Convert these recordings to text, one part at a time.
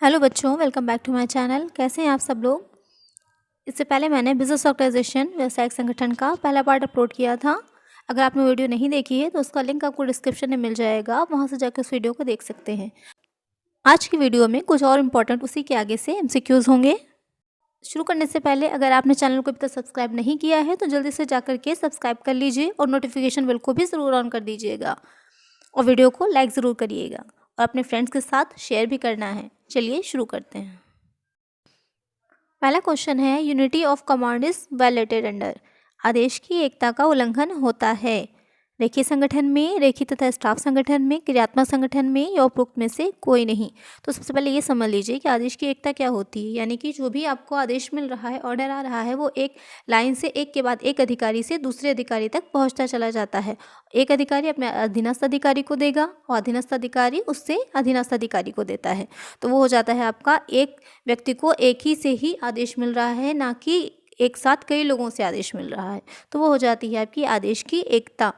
Hello बच्चों, welcome back to my channel. कैसे हैं आप सब लोग। इससे पहले मैंने बिजनेस ऑर्गेनाइजेशन व्यवसायिक संगठन का पहला पार्ट अपलोड किया था। अगर आपने वीडियो नहीं देखी है तो उसका लिंक आपको डिस्क्रिप्शन में मिल जाएगा, आप वहाँ से जाकर उस वीडियो को देख सकते हैं। आज की वीडियो में कुछ और इम्पोर्टेंट उसी के आगे से MCQs होंगे। शुरू करने से पहले अगर आपने चैनल को अभी तक सब्सक्राइब नहीं किया है तो जल्दी से जाकर के सब्सक्राइब कर लीजिए और नोटिफिकेशन बेल को भी ज़रूर ऑन कर दीजिएगा और वीडियो को लाइक ज़रूर करिएगा और अपने फ्रेंड्स के साथ शेयर भी करना है। चलिए शुरू करते हैं। पहला क्वेश्चन है, unity of command is violated under. आदेश की एकता का उल्लंघन होता है रेखीय संगठन में, रेखीय तथा स्टाफ संगठन में, क्रियात्मक संगठन में या उपरोक्त में से कोई नहीं। तो सबसे पहले ये समझ लीजिए कि आदेश की एकता क्या होती है। यानी कि जो भी आपको आदेश मिल रहा है, ऑर्डर आ रहा है, वो एक लाइन से एक के बाद एक अधिकारी से दूसरे अधिकारी तक पहुंचता चला जाता है। एक अधिकारी अपने अधीनस्थ अधिकारी को देगा और अधीनस्थ अधिकारी उससे अधीनस्थ अधिकारी को देता है। तो वो हो जाता है आपका एक व्यक्ति को एक ही से ही आदेश मिल रहा है, ना कि एक साथ कई लोगों से आदेश मिल रहा है। तो वो हो जाती है आपकी आदेश की एकता।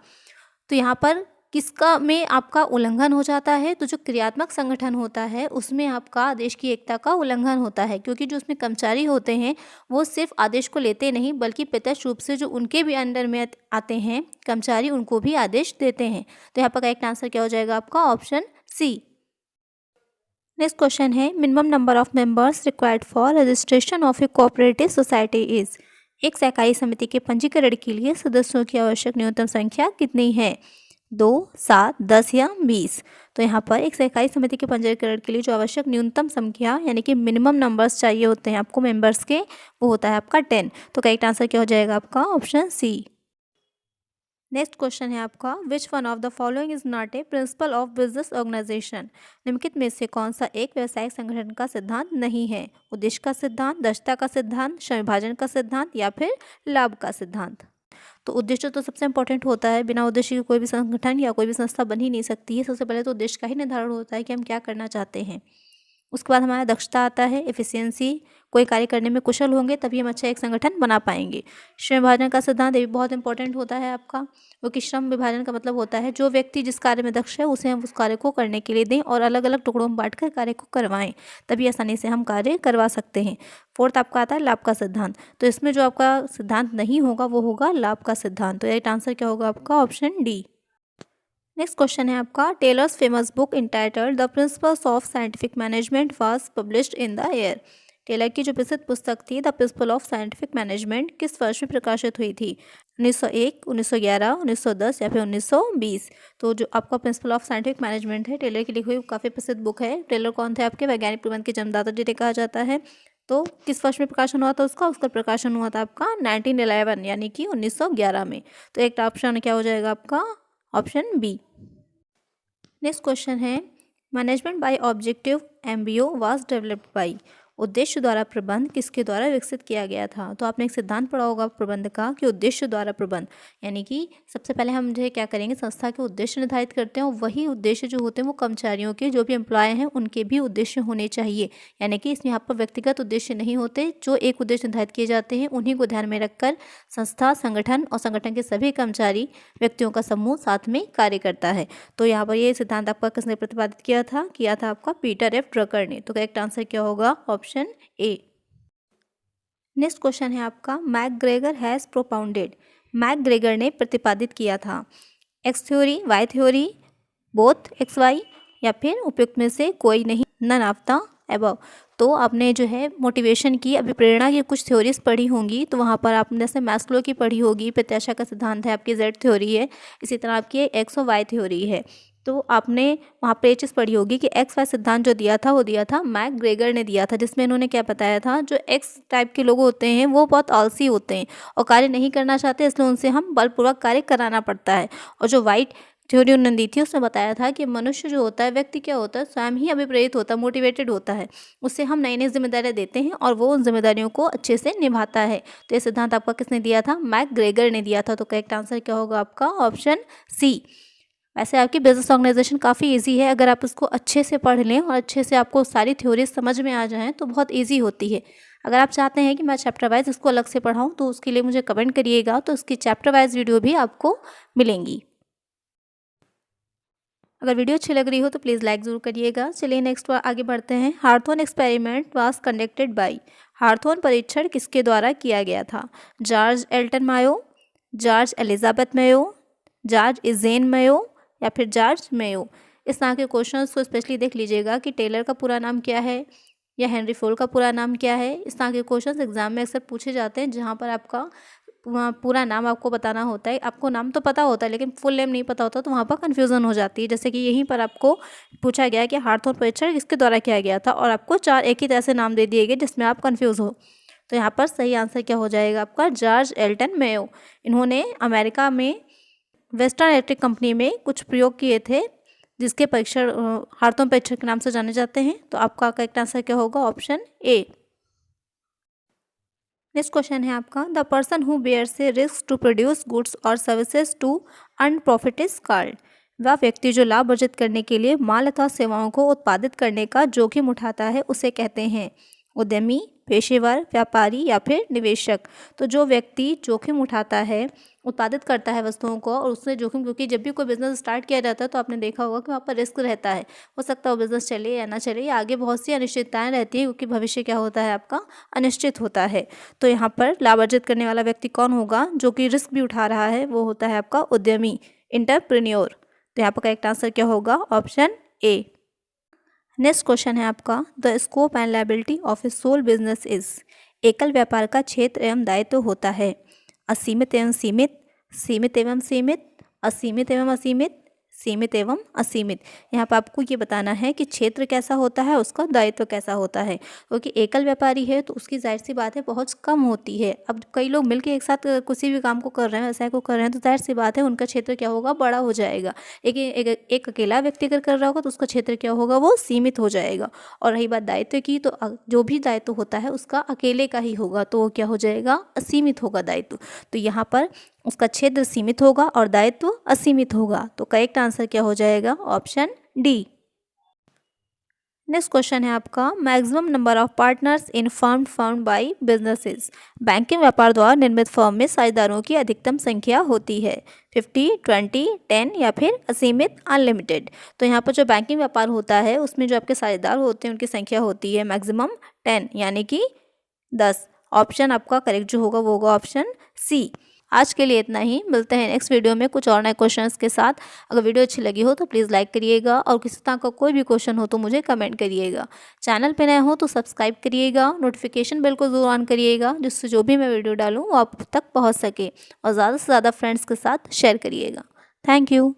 तो यहाँ पर किसका में आपका उल्लंघन हो जाता है, तो जो क्रियात्मक संगठन होता है उसमें आपका आदेश की एकता का उल्लंघन होता है, क्योंकि जो उसमें कर्मचारी होते हैं वो सिर्फ आदेश को लेते नहीं बल्कि प्रत्यक्ष रूप से जो उनके भी अंडर में आते हैं कर्मचारी, उनको भी आदेश देते हैं। तो यहाँ पर करेक्ट आंसर क्या हो जाएगा आपका ऑप्शन सी। नेक्स्ट क्वेश्चन है, minimum number of members required for registration of A cooperative society is. एक सहकारी समिति के पंजीकरण के लिए सदस्यों की आवश्यक न्यूनतम संख्या कितनी है, 2, 7, 10 या 20। तो यहाँ पर एक सहकारी समिति के पंजीकरण के लिए जो आवश्यक न्यूनतम संख्या यानी कि मिनिमम नंबर्स चाहिए होते हैं आपको मेंबर्स के, वो होता है आपका 10। तो करेक्ट आंसर क्या हो जाएगा आपका ऑप्शन सी। नेक्स्ट क्वेश्चन है आपका, which one of the following is not a principle of business organisation. निम्नलिखित में से कौन सा एक व्यवसायिक संगठन का सिद्धांत नहीं है, उद्देश्य का सिद्धांत, दक्षता का सिद्धांत, विभाजन का सिद्धांत या फिर लाभ का सिद्धांत। तो उद्देश्य तो सबसे इंपॉर्टेंट होता है, बिना उद्देश्य के कोई भी संगठन या कोई भी संस्था बन ही नहीं सकती है। सबसे पहले तो उद्देश्य का ही निर्धारण होता है कि हम क्या करना चाहते हैं। उसके बाद हमारा दक्षता आता है, एफिशिएंसी, कोई कार्य करने में कुशल होंगे तभी हम अच्छा एक संगठन बना पाएंगे। श्रम विभाजन का सिद्धांत ये भी बहुत इंपॉर्टेंट होता है आपका, क्योंकि श्रम विभाजन का मतलब होता है जो व्यक्ति जिस कार्य में दक्ष है उसे हम उस कार्य को करने के लिए दें और अलग अलग टुकड़ों में बांटकर कार्य को करवाएं, तभी आसानी से हम कार्य करवा सकते हैं। फोर्थ आपका आता है लाभ का सिद्धांत। तो इसमें जो आपका सिद्धांत नहीं होगा वो होगा लाभ का सिद्धांत। तो राइट आंसर क्या होगा आपका ऑप्शन डी। नेक्स्ट क्वेश्चन है आपका, Taylor's famous book entitled the principles of scientific management was published in the year. Taylor की जो प्रसिद्ध पुस्तक थी the principle of scientific management किस वर्ष में प्रकाशित हुई थी, 1901, 1911, 1910 या फिर 1920। तो जो आपका प्रिंसिपल ऑफ साइंटिफिक मैनेजमेंट है टेलर की लिखी हुई काफ़ी प्रसिद्ध बुक है। टेलर कौन थे आपके, वैज्ञानिक प्रबंध के जन्मदाता जिन्हें कहा जाता है। तो किस वर्ष में प्रकाशन हुआ था उसका प्रकाशन हुआ था आपका 1911 यानी कि 1911 में। तो एक ऑप्शन क्या हो जाएगा आपका ऑप्शन बी। नेक्स्ट क्वेश्चन है, management by objective MBO was developed by. उद्देश्य द्वारा प्रबंध किसके द्वारा विकसित किया गया था। तो आपने एक सिद्धांत पढ़ा होगा प्रबंध का कि उद्देश्य द्वारा प्रबंध, यानी कि सबसे पहले हम जो है क्या करेंगे, संस्था के उद्देश्य निर्धारित करते हैं और वही उद्देश्य जो होते हैं वो कर्मचारियों के जो भी एम्प्लॉय हैं उनके भी उद्देश्य होने चाहिए। यानी कि इसमें यहाँ पर व्यक्तिगत उद्देश्य नहीं होते, जो एक उद्देश्य निर्धारित किए जाते हैं उन्हीं को ध्यान में रखकर संस्था, संगठन और संगठन के सभी कर्मचारी व्यक्तियों का समूह साथ में कार्य करता है। तो यहाँ पर ये सिद्धांत आपका किसने प्रतिपादित किया था आपका पीटर F. ड्रकर ने। तो करेक्ट आंसर क्या होगा ऑप्शन ए। नेक्स्ट क्वेश्चन है आपका, मैकग्रेगर हैज़ प्रोपाउंडेड। मैकग्रेगर ने प्रतिपादित किया था X theory, Y theory, both X Y या फिर उपयुक्त में से कोई नहीं, नन ऑफ द अबव। तो आपने जो है मोटिवेशन की अभी प्रेरणा की कुछ थ्योरीज पढ़ी होंगी, तो वहाँ पर आपने जैसे मैस्लो की पढ़ी होगी, प्रत्याशा का सिद्धांत है आपकी, जेड थ्योरी है, इसी तरह आपकी एक्स और वाई थ्योरी है। तो आपने वहाँ पे ये चीज़ पढ़ी होगी कि एक्स वाई सिद्धांत जो दिया था वो दिया था मैकग्रेगर ने दिया था, जिसमें इन्होंने क्या बताया था, जो एक्स टाइप के लोग होते हैं वो बहुत आलसी होते हैं और कार्य नहीं करना चाहते, इसलिए उनसे हम बलपूर्वक कार्य कराना पड़ता है। और जो वाई थ्योरी उन्होंने दी थी उसमें बताया था कि मनुष्य जो होता है, व्यक्ति क्या होता है, स्वयं ही अभिप्रेरित होता है, मोटिवेटेड होता है, उससे हम नई नई जिम्मेदारियां देते हैं और वो उन जिम्मेदारियों को अच्छे से निभाता है। तो ये सिद्धांत आपका किसने दिया था, मैकग्रेगर ने दिया था। तो करेक्ट आंसर क्या होगा आपका ऑप्शन सी। वैसे आपकी बिजनेस ऑर्गेनाइजेशन काफ़ी इजी है, अगर आप इसको अच्छे से पढ़ लें और अच्छे से आपको सारी थ्योरीज समझ में आ जाएं तो बहुत इजी होती है। अगर आप चाहते हैं कि मैं चैप्टर वाइज इसको अलग से पढ़ाऊँ तो उसके लिए मुझे कमेंट करिएगा, तो उसकी चैप्टर वाइज वीडियो भी आपको मिलेंगी। अगर वीडियो अच्छी लग रही हो तो प्लीज़ लाइक ज़रूर करिएगा। चलिए नेक्स्ट आगे बढ़ते हैं। हार्थोन एक्सपेरिमेंट वाज कंडक्टेड बाय। हार्थोन परीक्षण किसके द्वारा किया गया था? George Elton Mayo, George Elizabeth Mayo, George Eugene Mayo या फिर जॉर्ज मेयो। इस तरह के क्वेश्चंस को स्पेशली देख लीजिएगा कि टेलर का पूरा नाम क्या है या हेनरी फोर्ड का पूरा नाम क्या है। इस तरह के क्वेश्चंस एग्जाम में अक्सर पूछे जाते हैं, जहाँ पर आपका पूरा नाम आपको बताना होता है। आपको नाम तो पता होता है लेकिन फुल नेम नहीं पता होता, तो वहाँ पर कन्फ्यूज़न हो जाती है। जैसे कि यहीं पर आपको पूछा गया कि हार्थोन परीक्षण किसके द्वारा किया गया था और आपको 4 एक ही तरह से नाम दे दिए गए जिसमें आप कन्फ्यूज़ हो। तो यहाँ पर सही आंसर क्या हो जाएगा आपका? George Elton Mayo. इन्होंने अमेरिका में वेस्टर्न इलेक्ट्रिक कंपनी में कुछ प्रयोग किए थे जिसके परीक्षण हार्थोन परीक्षण के नाम से जाने जाते हैं। तो आपका करेक्ट आंसर क्या होगा? Option A. नेक्स्ट क्वेश्चन है आपका, the person who bears a risk to produce goods और services to earn profit is called. वह व्यक्ति जो लाभ अर्जित करने के लिए माल अथवा सेवाओं को उत्पादित करने का जोखिम उठाता है उसे कहते हैं उद्यमी, पेशेवर, व्यापारी या फिर निवेशक। तो जो व्यक्ति जोखिम उठाता है, उत्पादित करता है वस्तुओं को और उससे जोखिम, क्योंकि जब भी कोई बिजनेस स्टार्ट किया जाता है तो आपने देखा होगा कि वहाँ पर रिस्क रहता है। हो सकता है वो बिजनेस चले या ना चले, या आगे बहुत सी अनिश्चितताएं रहती है क्योंकि भविष्य क्या होता है आपका? अनिश्चित होता है। तो यहाँ पर लाभ अर्जित करने वाला व्यक्ति कौन होगा? जो कि रिस्क भी उठा रहा है, वो होता है आपका उद्यमी, एंटरप्रेन्योर। तो यहाँ पर करेक्ट आंसर क्या होगा? Option A. नेक्स्ट क्वेश्चन है आपका, the scope and liability of a sole business is. एकल व्यापार का क्षेत्र एवं दायित्व होता है असीमित एवं सीमित, सीमित एवं सीमित, असीमित एवं असीमित, सीमित एवं असीमित। यहाँ पर आपको ये बताना है कि क्षेत्र कैसा होता है, उसका दायित्व कैसा होता है। क्योंकि एकल व्यापारी है तो उसकी जाहिर सी बात है बहुत कम होती है। अब कई लोग मिलकर एक साथ किसी भी काम को कर रहे हैं, व्यवसाय को कर रहे हैं, तो जाहिर सी बात है उनका क्षेत्र क्या होगा? बड़ा हो जाएगा। लेकिन एक अकेला व्यक्ति अगर कर रहा होगा तो उसका क्षेत्र क्या होगा? वो सीमित हो जाएगा। और रही बात दायित्व की, तो जो भी दायित्व होता है उसका अकेले का ही होगा, तो वो क्या हो जाएगा? असीमित होगा दायित्व। तो यहाँ पर उसका क्षेत्र सीमित होगा और दायित्व असीमित होगा। तो करेक्ट आंसर क्या हो जाएगा? Option D. नेक्स्ट क्वेश्चन है आपका, maximum number of partners in firm found by businesses. Banking व्यापार द्वारा निर्मित फर्म में साझेदारों की अधिकतम संख्या होती है 50, 20, 10 या फिर असीमित, अनलिमिटेड। तो यहाँ पर जो बैंकिंग व्यापार होता है उसमें जो आपके साझेदार होते हैं उनकी संख्या होती है मैक्सिमम 10 यानी कि 10। ऑप्शन आपका करेक्ट जो होगा वो होगा ऑप्शन सी। आज के लिए इतना ही, मिलते हैं नेक्स्ट वीडियो में कुछ और नए क्वेश्चंस के साथ। अगर वीडियो अच्छी लगी हो तो प्लीज़ लाइक करिएगा और किसी तरह का कोई भी क्वेश्चन हो तो मुझे कमेंट करिएगा। चैनल पे नए हो तो सब्सक्राइब करिएगा, नोटिफिकेशन बेल को ज़रूर ऑन करिएगा जिससे जो भी मैं वीडियो डालूँ वो आप तक पहुँच सके, और ज़्यादा से ज़्यादा फ्रेंड्स के साथ शेयर करिएगा। Thank you.